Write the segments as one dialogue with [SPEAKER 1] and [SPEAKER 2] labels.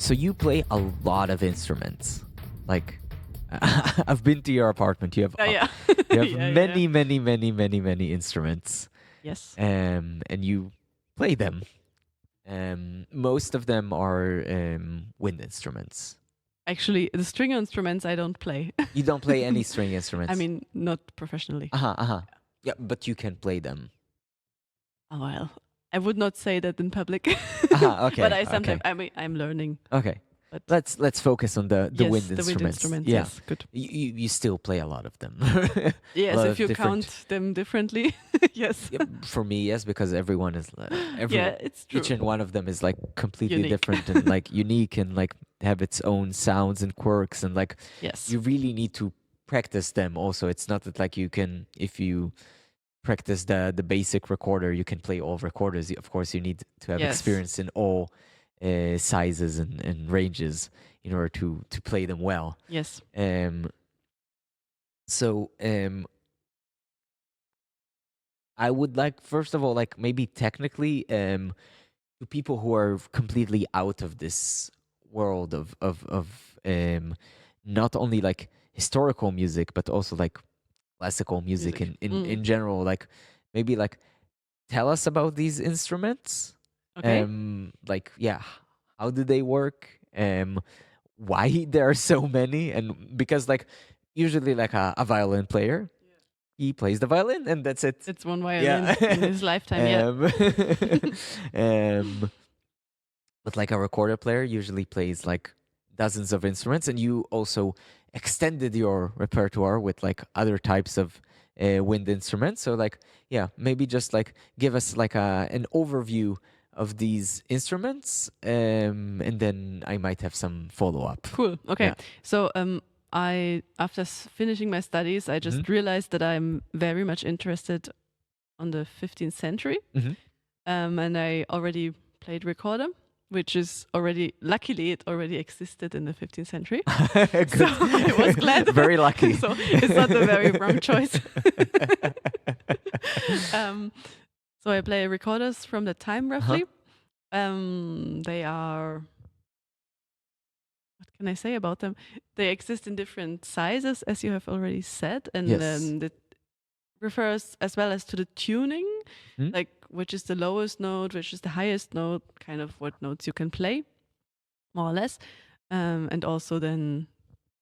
[SPEAKER 1] So you play a lot of instruments. Like, I've been to your apartment. You have
[SPEAKER 2] Yeah.
[SPEAKER 1] you have
[SPEAKER 2] Yeah.
[SPEAKER 1] many instruments.
[SPEAKER 2] Yes.
[SPEAKER 1] And you play them. Most of them are wind instruments.
[SPEAKER 2] Actually, the string instruments I don't play.
[SPEAKER 1] You don't play any string instruments.
[SPEAKER 2] I mean, not professionally.
[SPEAKER 1] Yeah, but you can play them.
[SPEAKER 2] Oh, well, I would not say that in public.
[SPEAKER 1] Okay.
[SPEAKER 2] But I sometimes,
[SPEAKER 1] okay.
[SPEAKER 2] I mean, I'm learning.
[SPEAKER 1] Okay.
[SPEAKER 2] But
[SPEAKER 1] Let's focus on the
[SPEAKER 2] yes,
[SPEAKER 1] wind
[SPEAKER 2] the
[SPEAKER 1] instruments.
[SPEAKER 2] wind instruments.
[SPEAKER 1] Yeah.
[SPEAKER 2] Yes, good.
[SPEAKER 1] You still play a lot of them.
[SPEAKER 2] Yes,
[SPEAKER 1] lot
[SPEAKER 2] if
[SPEAKER 1] of
[SPEAKER 2] you
[SPEAKER 1] different-
[SPEAKER 2] count them differently. Yes.
[SPEAKER 1] Yeah, for me, yes, because everyone is
[SPEAKER 2] Yeah, it's true.
[SPEAKER 1] each and one of them is like completely
[SPEAKER 2] Unique.
[SPEAKER 1] different and like unique and like have its own sounds and quirks, and like
[SPEAKER 2] Yes.
[SPEAKER 1] you really need to practice them also. It's not that like you can, if you practice the basic recorder, you can play all recorders. Of course you need to have
[SPEAKER 2] Yes.
[SPEAKER 1] experience in all sizes and ranges in order to play them well.
[SPEAKER 2] Yes.
[SPEAKER 1] So I would like, first of all, like maybe technically, to people who are completely out of this world of not only like historical music but also like classical music,
[SPEAKER 2] Music.
[SPEAKER 1] in general, like maybe like tell us about these instruments.
[SPEAKER 2] Okay.
[SPEAKER 1] Like, yeah, how do they work? Why there are so many? And because like usually like a violin player, he plays the violin and that's it.
[SPEAKER 2] It's one violin in his lifetime.
[SPEAKER 1] But like a recorder player usually plays like dozens of instruments, and you also extended your repertoire with like other types of wind instruments. So like, yeah, maybe just like give us like an overview of these instruments, and then I might have some follow up.
[SPEAKER 2] Cool. Okay.
[SPEAKER 1] Yeah.
[SPEAKER 2] So I after finishing my studies, I just realized that I'm very much interested on the 15th century, and I already played recorder, which is already, luckily it already existed in the 15th century. So I was glad.
[SPEAKER 1] Very lucky.
[SPEAKER 2] So it's not a very wrong choice. So I play recorders from that time roughly. They are, what can I say about them? They exist in different sizes, as you have already said, and that refers as well as to the tuning, like which is the lowest note, which is the highest note, kind of what notes you can play, more or less, and also then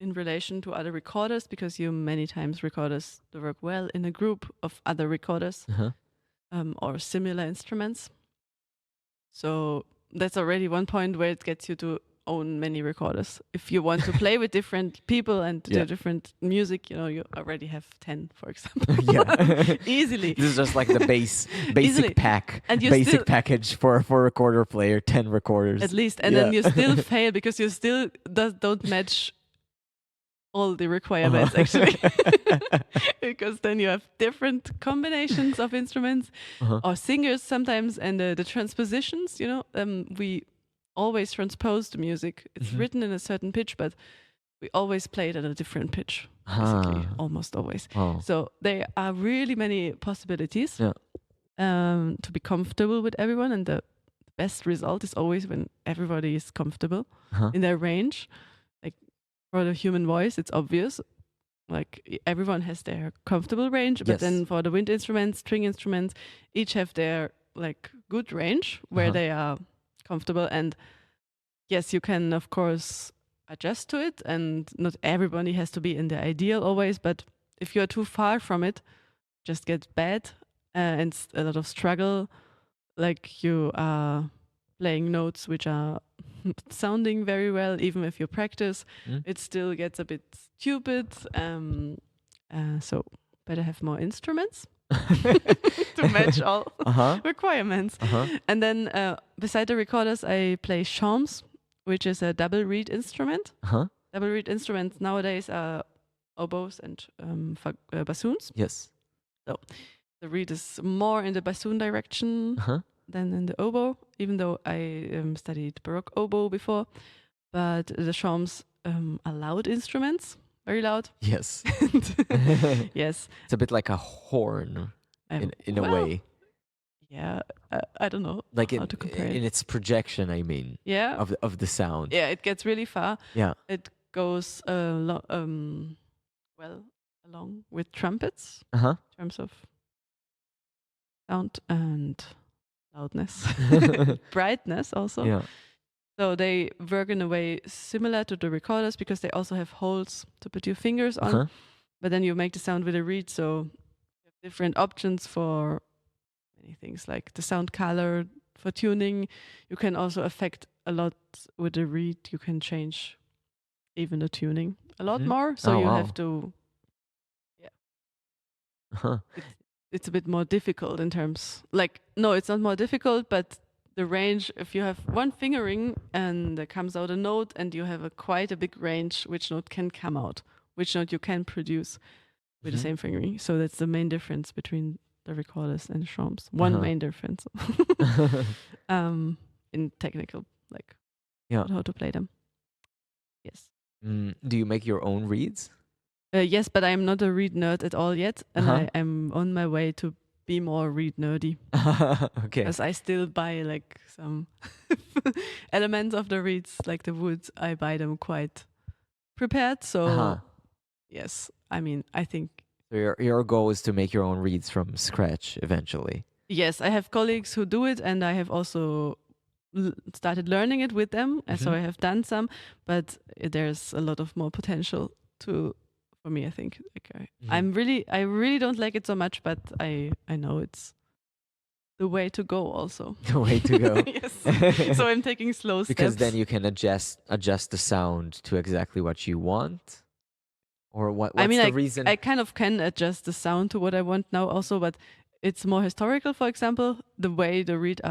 [SPEAKER 2] in relation to other recorders, because you many times recorders to work well in a group of other recorders or similar instruments. So that's already one point where it gets you to own many recorders. If you want to play with different people and do different music, you already have 10, for example. Easily.
[SPEAKER 1] This is just like the basic
[SPEAKER 2] Easily.
[SPEAKER 1] pack,
[SPEAKER 2] And you
[SPEAKER 1] basic
[SPEAKER 2] still,
[SPEAKER 1] pack for a recorder player, 10 recorders.
[SPEAKER 2] at least. And then you still fail because you still don't match all the requirements, actually. Because then you have different combinations of instruments or singers sometimes, and the transpositions, we always transpose the music. It's written in a certain pitch, but we always play it at a different pitch, basically, almost always. So there are really many possibilities to be comfortable with everyone, and the best result is always when everybody is comfortable in their range. Like for the human voice, it's obvious. Like everyone has their comfortable range, but then for the wind instruments, string instruments, each have their like good range where they are comfortable. And yes, you can of course adjust to it, and not everybody has to be in the ideal always, but if you're too far from it, just gets bad and a lot of struggle, like you are playing notes which are sounding very well, even if you practice, it still gets a bit stupid. So better have more instruments to match all requirements. And then beside the recorders, I play Shawms, which is a double reed instrument. Double reed instruments nowadays are oboes and bassoons.
[SPEAKER 1] Yes.
[SPEAKER 2] So the reed is more in the bassoon direction than in the oboe, even though I studied Baroque oboe before. But the Shawms are loud instruments, very loud.
[SPEAKER 1] Yes.
[SPEAKER 2] Yes.
[SPEAKER 1] It's a bit like a horn in a way.
[SPEAKER 2] yeah, I don't know
[SPEAKER 1] Like
[SPEAKER 2] how to compare it.
[SPEAKER 1] in its projection, I mean,
[SPEAKER 2] Yeah,
[SPEAKER 1] of the sound.
[SPEAKER 2] yeah, it gets really far.
[SPEAKER 1] Yeah.
[SPEAKER 2] It goes well along with trumpets
[SPEAKER 1] Uh-huh.
[SPEAKER 2] in terms of sound and loudness, brightness also.
[SPEAKER 1] Yeah.
[SPEAKER 2] So they work in a way similar to the recorders because they also have holes to put your fingers on.
[SPEAKER 1] Uh-huh.
[SPEAKER 2] But then you make the sound with a reed, so you have different options for many things like the sound color for tuning. You can also affect a lot with the reed. You can change even the tuning a lot
[SPEAKER 1] Mhm.
[SPEAKER 2] more. So
[SPEAKER 1] Oh,
[SPEAKER 2] you
[SPEAKER 1] wow.
[SPEAKER 2] have to, yeah,
[SPEAKER 1] Uh-huh.
[SPEAKER 2] it's a bit more difficult in terms like no, it's not more difficult, but the range. If you have one fingering and there comes out a note, and you have quite a big range, which note can come out, which note you can produce with the
[SPEAKER 1] Mhm.
[SPEAKER 2] same fingering. So that's the main difference between the recorders and the Shawms. One
[SPEAKER 1] Uh-huh.
[SPEAKER 2] main difference in technical, like
[SPEAKER 1] Yeah.
[SPEAKER 2] how to play them. Yes.
[SPEAKER 1] Do you make your own reeds?
[SPEAKER 2] Yes, but I'm not a reed nerd at all yet, and
[SPEAKER 1] Uh-huh.
[SPEAKER 2] I am on my way to be more reed nerdy.
[SPEAKER 1] Okay.
[SPEAKER 2] Because I still buy like some elements of the reeds, like the woods. I buy them quite prepared. So
[SPEAKER 1] Uh-huh.
[SPEAKER 2] yes, I mean, I think
[SPEAKER 1] So your goal is to make your own reeds from scratch eventually.
[SPEAKER 2] yes, I have colleagues who do it, and I have also started learning it with them, and so
[SPEAKER 1] Mhm.
[SPEAKER 2] I have done some. But there's a lot of more potential to for me. I think like I really don't like it so much, but I know it's the way to go also.
[SPEAKER 1] The way to go.
[SPEAKER 2] Yes. So I'm taking slow steps.
[SPEAKER 1] Because then you can adjust the sound to exactly what you want. Or what's
[SPEAKER 2] I mean,
[SPEAKER 1] the reason?
[SPEAKER 2] I kind of can adjust the sound to what I want now also, but it's more historical, for example, the way the reeds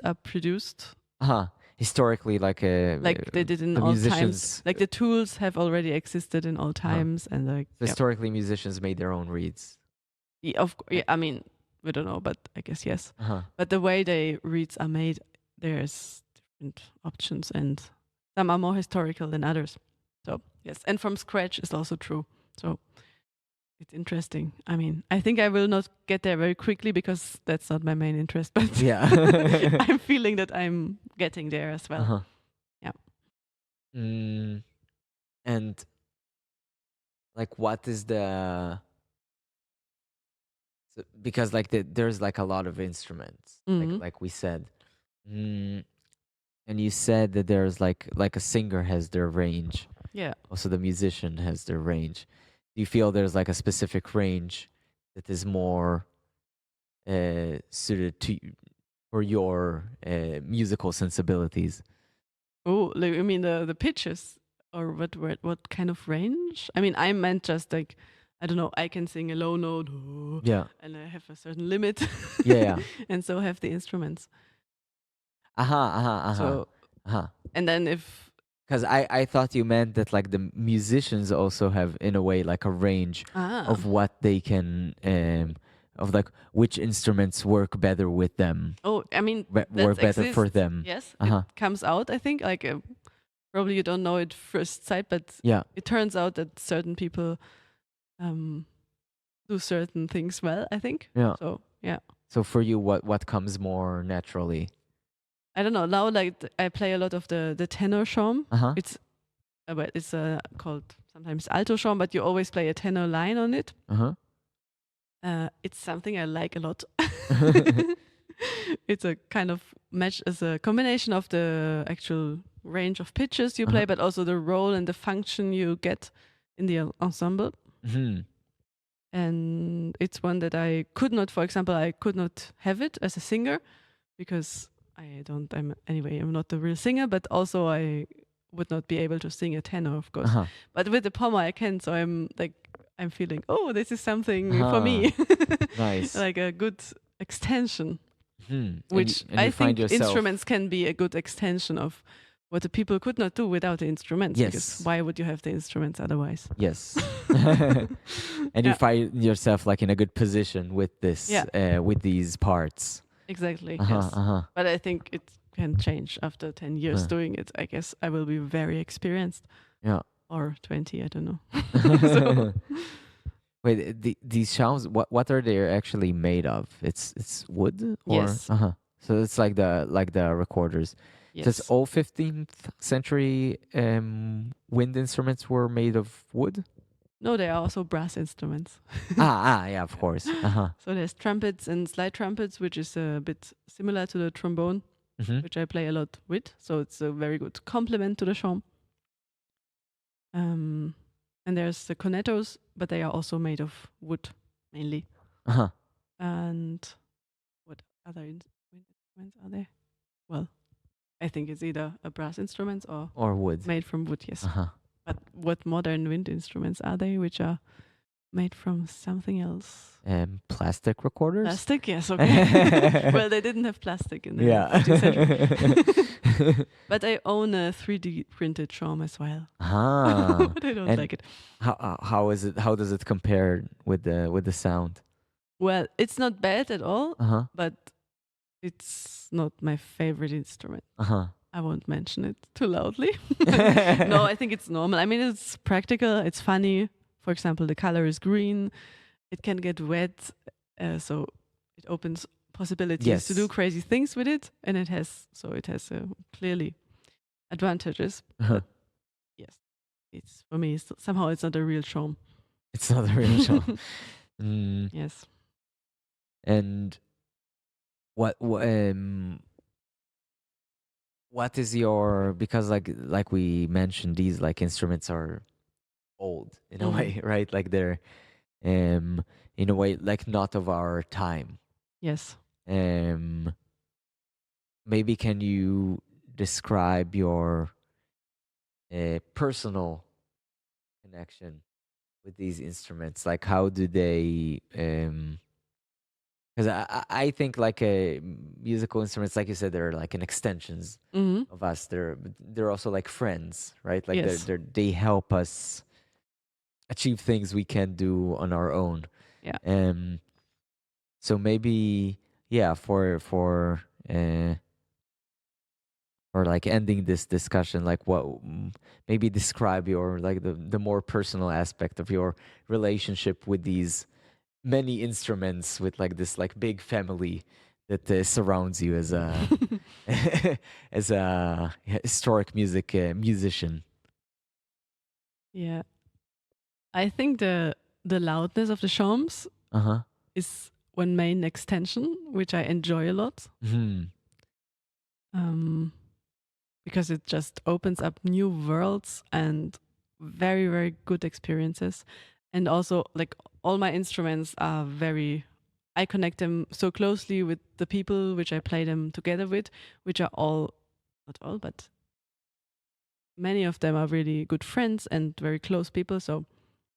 [SPEAKER 2] are produced.
[SPEAKER 1] Uh-huh. Historically, like
[SPEAKER 2] Like they did in
[SPEAKER 1] the
[SPEAKER 2] all times.
[SPEAKER 1] musicians.
[SPEAKER 2] Like the tools have already existed in all times, and like
[SPEAKER 1] So historically, musicians made their own reeds.
[SPEAKER 2] yeah, I mean, we don't know, but I guess yes.
[SPEAKER 1] Uh-huh.
[SPEAKER 2] But the way they reeds are made, there's different options, and some are more historical than others. So yes, and from scratch is also true. So it's interesting. I mean, I think I will not get there very quickly because that's not my main interest, but
[SPEAKER 1] Yeah.
[SPEAKER 2] I'm feeling that I'm getting there as well.
[SPEAKER 1] Uh-huh.
[SPEAKER 2] Yeah.
[SPEAKER 1] And like, what is because like there's like a lot of instruments,
[SPEAKER 2] Mhm.
[SPEAKER 1] like we said. Mm, and you said that there's like a singer has their range.
[SPEAKER 2] Yeah.
[SPEAKER 1] Also, the musician has their range. Do you feel there's like a specific range that is more suited to for your musical sensibilities?
[SPEAKER 2] Oh, like, I mean the pitches or what kind of range? I mean, I meant just like I don't know. I can sing a low note,
[SPEAKER 1] Yeah.
[SPEAKER 2] and I have a certain limit.
[SPEAKER 1] Yeah.
[SPEAKER 2] And so have the instruments.
[SPEAKER 1] Uh-huh.
[SPEAKER 2] So and then if
[SPEAKER 1] Because I thought you meant that like the musicians also have in a way like a range of what they can of like which instruments work better with them.
[SPEAKER 2] oh, I mean
[SPEAKER 1] Work
[SPEAKER 2] that
[SPEAKER 1] better for
[SPEAKER 2] exists.
[SPEAKER 1] them.
[SPEAKER 2] Yes,
[SPEAKER 1] Uh-huh.
[SPEAKER 2] it comes out. I think like probably you don't know it first sight, but
[SPEAKER 1] Yeah.
[SPEAKER 2] it turns out that certain people do certain things well. I think.
[SPEAKER 1] Yeah.
[SPEAKER 2] So yeah.
[SPEAKER 1] So for you, what comes more naturally?
[SPEAKER 2] I don't know. Now, like I play a lot of the tenor Shawm.
[SPEAKER 1] Uh-huh.
[SPEAKER 2] It's but it's called sometimes alto Shawm, but you always play a tenor line on it.
[SPEAKER 1] Uh-huh.
[SPEAKER 2] It's something I like a lot. It's a kind of match as a combination of the actual range of pitches you play, but also the role and the function you get in the ensemble.
[SPEAKER 1] Mm-hmm.
[SPEAKER 2] And it's one that I could not, for example, I could not have it as a singer because I'm not the real singer, but also I would not be able to sing a tenor, of course. But with the Pommer I can, so I'm feeling, oh, this is something for me.
[SPEAKER 1] Nice.
[SPEAKER 2] Like a good extension,
[SPEAKER 1] which
[SPEAKER 2] and I think instruments can be a good extension of what the people could not do without the instruments.
[SPEAKER 1] Yes.
[SPEAKER 2] Because why would you have the instruments otherwise?
[SPEAKER 1] Yes. And you find yourself like in a good position with this, with these parts.
[SPEAKER 2] Exactly. Yes. But I think it can change after 10 years doing it. I guess I will be very experienced.
[SPEAKER 1] Yeah.
[SPEAKER 2] Or 20, I don't know. So.
[SPEAKER 1] Wait, these shawms, what are they actually made of? It's wood or
[SPEAKER 2] Yes,
[SPEAKER 1] uh-huh. So it's like the recorders. So it's
[SPEAKER 2] yes.
[SPEAKER 1] all 15th century wind instruments were made of wood?
[SPEAKER 2] No, they are also brass instruments.
[SPEAKER 1] Yeah, of
[SPEAKER 2] Yeah.
[SPEAKER 1] course. Uh-huh.
[SPEAKER 2] So there's trumpets and slide trumpets, which is a bit similar to the trombone,
[SPEAKER 1] Mm-hmm.
[SPEAKER 2] which I play a lot with. So it's a very good complement to the shawm. Um, and there's the cornetos, but they are also made of wood mainly.
[SPEAKER 1] Uh-huh.
[SPEAKER 2] And what other wind instruments are there? Well, I think it's either a brass instrument or
[SPEAKER 1] Or wood.
[SPEAKER 2] made from wood, yes.
[SPEAKER 1] Uh-huh.
[SPEAKER 2] But what modern wind instruments are they which are made from something else?
[SPEAKER 1] Plastic recorders?
[SPEAKER 2] Plastic? Yes, okay. Well, they didn't have plastic in the 15th century. But I own a 3D printed shawm as well.
[SPEAKER 1] Ah.
[SPEAKER 2] But I don't
[SPEAKER 1] And
[SPEAKER 2] like it.
[SPEAKER 1] how is it? How does it compare with the sound?
[SPEAKER 2] Well, it's not bad at all,
[SPEAKER 1] Uh-huh.
[SPEAKER 2] but it's not my favorite instrument.
[SPEAKER 1] Uh-huh.
[SPEAKER 2] I won't mention it too loudly. No, I think it's normal. I mean, it's practical, it's funny. For example, the color is green. It can get wet, so it opens possibilities to do
[SPEAKER 1] Yes.
[SPEAKER 2] crazy things with it, and it has clearly advantages.
[SPEAKER 1] Uh-huh.
[SPEAKER 2] But yes, it's for me. Somehow, it's not a real charm.
[SPEAKER 1] It's not a real show. Mm,
[SPEAKER 2] Yes.
[SPEAKER 1] and what what is your, because like we mentioned, these like instruments are old in a
[SPEAKER 2] Mhm.
[SPEAKER 1] way, right? Like they're um in a way like not of our time.
[SPEAKER 2] Yes.
[SPEAKER 1] Um maybe can you describe your personal connection with these instruments? Like how do they because I think like musical instruments, like you said, they're like an extensions
[SPEAKER 2] Hmm.
[SPEAKER 1] of us. They're also like friends, right? Like
[SPEAKER 2] Yes.
[SPEAKER 1] they help us achieve things we can't do on our own.
[SPEAKER 2] Yeah.
[SPEAKER 1] Um, so maybe yeah, for like ending this discussion, like maybe describe your like the more personal aspect of your relationship with these many instruments, with like this like big family that surrounds you as a as a historic music musician.
[SPEAKER 2] Yeah. I think the loudness of the shawms
[SPEAKER 1] Uh-huh.
[SPEAKER 2] is one main extension, which I enjoy a lot.
[SPEAKER 1] Hmm.
[SPEAKER 2] Um, because it just opens up new worlds and very, very good experiences. And also, like, all my instruments are very, I connect them so closely with the people which I play them together with, which are all, not all, but many of them are really good friends and very close people. So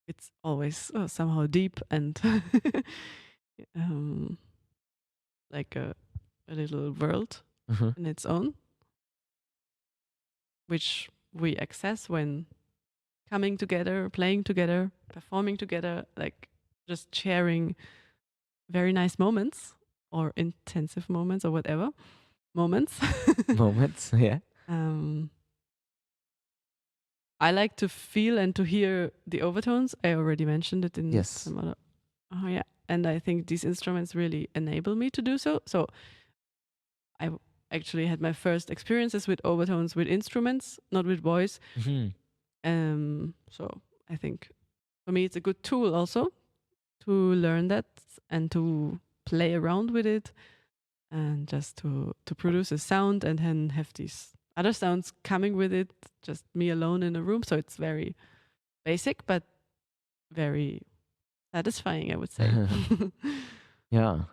[SPEAKER 2] it's always somehow deep and um, like a little world
[SPEAKER 1] Uh-huh.
[SPEAKER 2] in its own, which we access when coming together, playing together, performing together, like just sharing very nice moments or intensive moments or whatever moments.
[SPEAKER 1] Moments. Yeah.
[SPEAKER 2] um, I like to feel and to hear the overtones. I already mentioned it in
[SPEAKER 1] Yes.
[SPEAKER 2] some other. Oh yeah, and I think these instruments really enable me to do so. So I actually had my first experiences with overtones with instruments, not with voice.
[SPEAKER 1] Hmm.
[SPEAKER 2] So I think for me it's a good tool also to learn that and to play around with it and just to produce a sound and then have these other sounds coming with it, just me alone in a room. So it's very basic but very satisfying, I would say.
[SPEAKER 1] Yeah.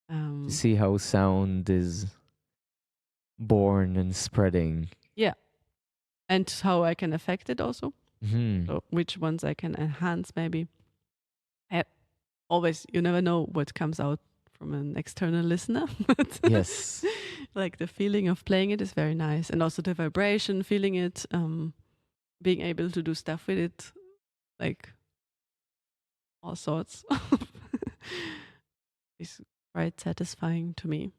[SPEAKER 1] To
[SPEAKER 2] um,
[SPEAKER 1] see how sound is born and spreading.
[SPEAKER 2] yeah, and how I can affect it also.
[SPEAKER 1] Hmm.
[SPEAKER 2] So which ones I can enhance maybe. I always, you never know what comes out from an external listener, but
[SPEAKER 1] Yes.
[SPEAKER 2] like the feeling of playing it is very nice, and also the vibration, feeling it, being able to do stuff with it, like all sorts, is quite satisfying to me.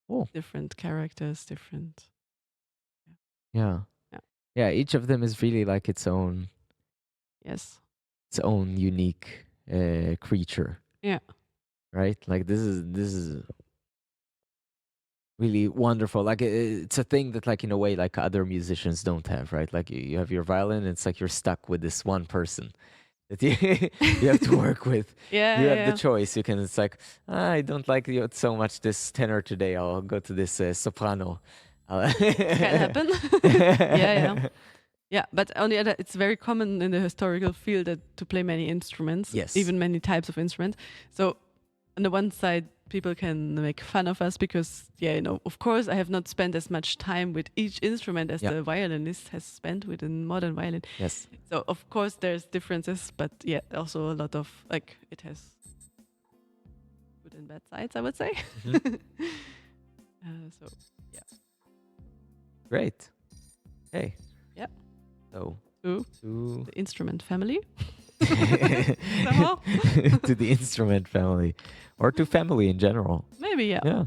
[SPEAKER 1] Oh.
[SPEAKER 2] Different characters, different.
[SPEAKER 1] Yeah.
[SPEAKER 2] Yeah.
[SPEAKER 1] Yeah. Each of them is really like its own
[SPEAKER 2] Yes.
[SPEAKER 1] unique creature,
[SPEAKER 2] Yeah.
[SPEAKER 1] right? Like this is really wonderful. Like it's a thing that, like, in a way, like other musicians don't have, right? Like you have your violin, it's like you're stuck with this one person that you have to work with.
[SPEAKER 2] Yeah,
[SPEAKER 1] You have the
[SPEAKER 2] yeah,
[SPEAKER 1] choice. You can. It's like, I don't like you so much this tenor today. I'll go to this soprano.
[SPEAKER 2] can happen. Yeah, yeah. Yeah, but on the other, it's very common in the historical field to play many instruments,
[SPEAKER 1] Yes.
[SPEAKER 2] even many types of instruments. So on the one side, people can make fun of us because, yeah, of course, I have not spent as much time with each instrument as the violinist has spent with a modern violin.
[SPEAKER 1] Yes.
[SPEAKER 2] So of course, there's differences, but yeah, also a lot of, like, it has good and bad sides, I would say.
[SPEAKER 1] Mm-hmm.
[SPEAKER 2] So yeah.
[SPEAKER 1] Great. Hey.
[SPEAKER 2] Yeah.
[SPEAKER 1] So
[SPEAKER 2] to the instrument family.
[SPEAKER 1] To the instrument family, or to family in general.
[SPEAKER 2] Maybe, yeah.
[SPEAKER 1] Yeah.